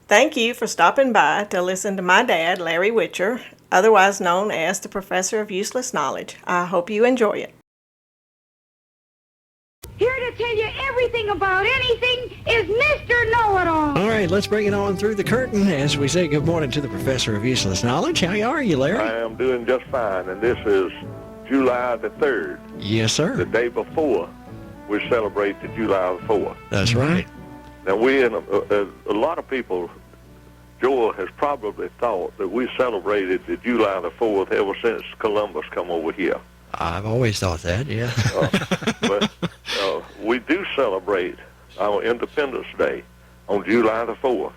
Thank you for stopping by to listen to my dad, Larry Witcher, otherwise known as the Professor of Useless Knowledge. I hope you enjoy it. Here to tell you everything about anything is Mr. Know-It-All. All right, let's bring it on through the curtain as we say good morning to the Professor of Useless Knowledge. How are you, Larry? I am doing just fine, and this is July the 3rd. Yes, sir. The day before we celebrate the July the 4th. That's right. Now, a lot of people, Joel has probably thought that we celebrated the July the 4th ever since Columbus come over here. I've always thought that, yeah. But we do celebrate our Independence Day on July the 4th.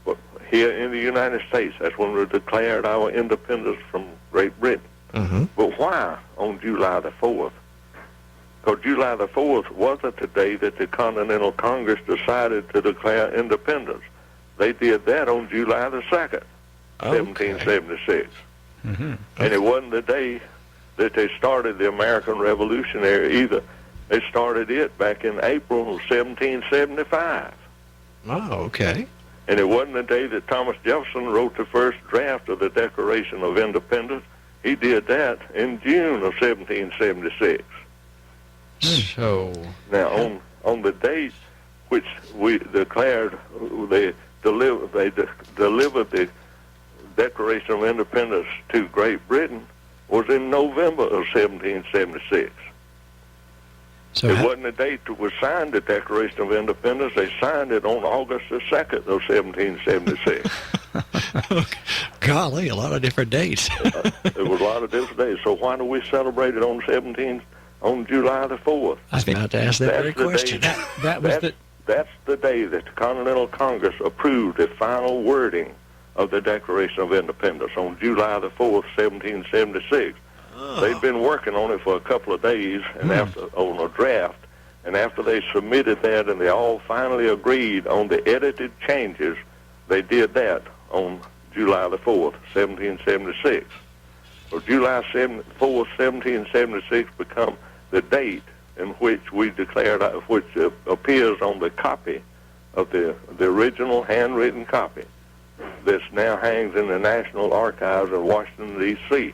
But here in the United States, that's when we declared our independence from Great Britain. Mm-hmm. But why on July the 4th? Because July the 4th wasn't the day that the Continental Congress decided to declare independence. They did that on July the 2nd, 1776. Mm-hmm. And it wasn't the day that they started the American Revolutionary either. They started it back in April of 1775. Oh, okay. And it wasn't the day that Thomas Jefferson wrote the first draft of the Declaration of Independence. He did that in June of 1776. So Now, on the date which we declared, they delivered the Declaration of Independence to Great Britain was in November of 1776. So It wasn't the date that was signed the Declaration of Independence. They signed it on August the 2nd of 1776. golly, a lot of different dates. There was a lot of different days. So why do we celebrate it on July the 4th? I was about to ask that very That's the question. day- That's the day that the Continental Congress approved the final wording of the Declaration of Independence on July the 4th, 1776. They'd been working on it for a couple of days and on a draft, and after they submitted that and they all finally agreed on the edited changes, they did that on July the 4th, 1776. So July 4th, 1776 become the date in which we declared, which appears on the copy of the original handwritten copy that now hangs in the National Archives in Washington, D.C.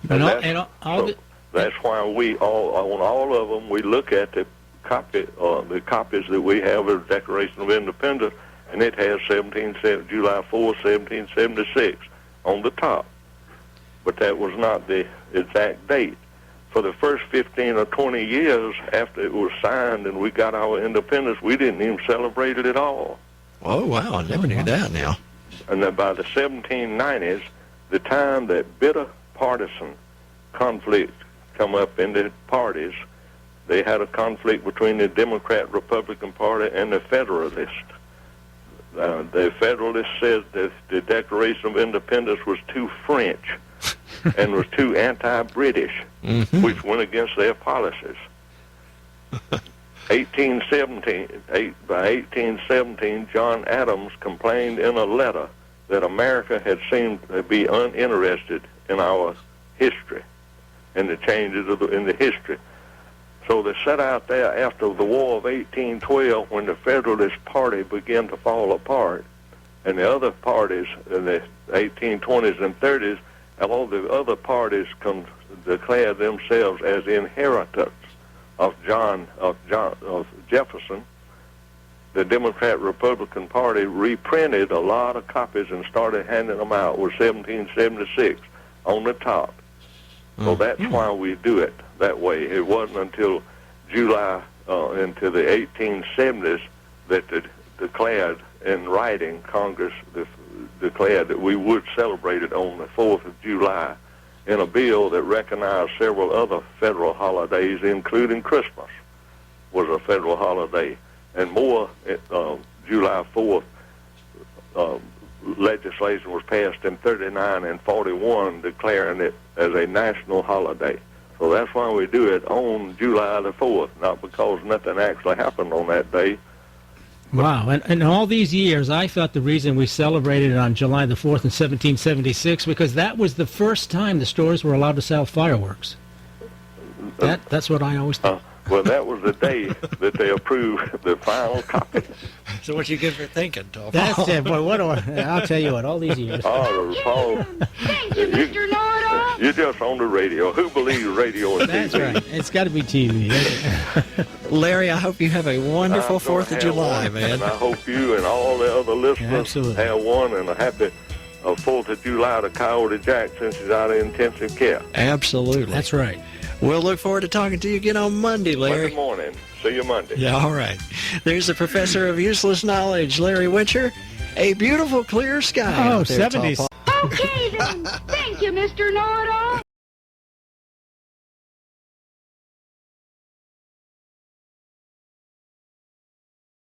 That's why we on all of them, we look at the copies that we have of the Declaration of Independence, and it has July 4, 1776 on the top. But that was not the exact date. For the first 15 or 20 years after it was signed and we got our independence, we didn't even celebrate it at all. Oh, wow, I never knew that now. And then by the 1790s, the time that bitter partisan conflict come up in the parties, they had a conflict between the Democrat-Republican Party and the Federalists. The Federalists said that the Declaration of Independence was too French and was too anti-British, which went against their policies. By 1817, John Adams complained in a letter that America had seemed to be uninterested in our history and the changes in the history. So they set out there after the War of 1812 when the Federalist Party began to fall apart, and the other parties in the 1820s and 30s, all the other parties declared themselves as inheritors of Jefferson. The Democrat-Republican Party reprinted a lot of copies and started handing them out with 1776 on the top. So that's why we do it that way. It wasn't until July into the 1870s that declared in writing, Congress declared that we would celebrate it on the 4th of July in a bill that recognized several other federal holidays, including Christmas was a federal holiday. And more July 4th legislation was passed in 39 and 41 declaring it as a national holiday. So that's why we do it on July the 4th, not because nothing actually happened on that day. Wow, and all these years, I thought the reason we celebrated it on July the 4th in 1776, because that was the first time the stores were allowed to sell fireworks. That's what I always thought. Well, that was the day that they approved the final copy. So what you good for thinking, Tom? That's it, boy. I'll tell you what. All these years. Oh, Paul, Thank you, Mr. Know-it-all. you're just on the radio. Who believes radio and That's TV? right. It's got to be TV. Larry, I hope you have a wonderful I'm gonna 4th of have July, one, man. And I hope you and all the other listeners Absolutely. have one, and a happy 4th of July to Coyote Jack since he's out of intensive care. Absolutely. That's right. We'll look forward to talking to you again on Monday, Larry. Monday morning. See you Monday. Yeah, all right. There's the professor of useless knowledge, Larry Witcher. A beautiful clear sky Oh, out there, 70s. Tom. Okay, then. Thank you, Mr. Know-it-all.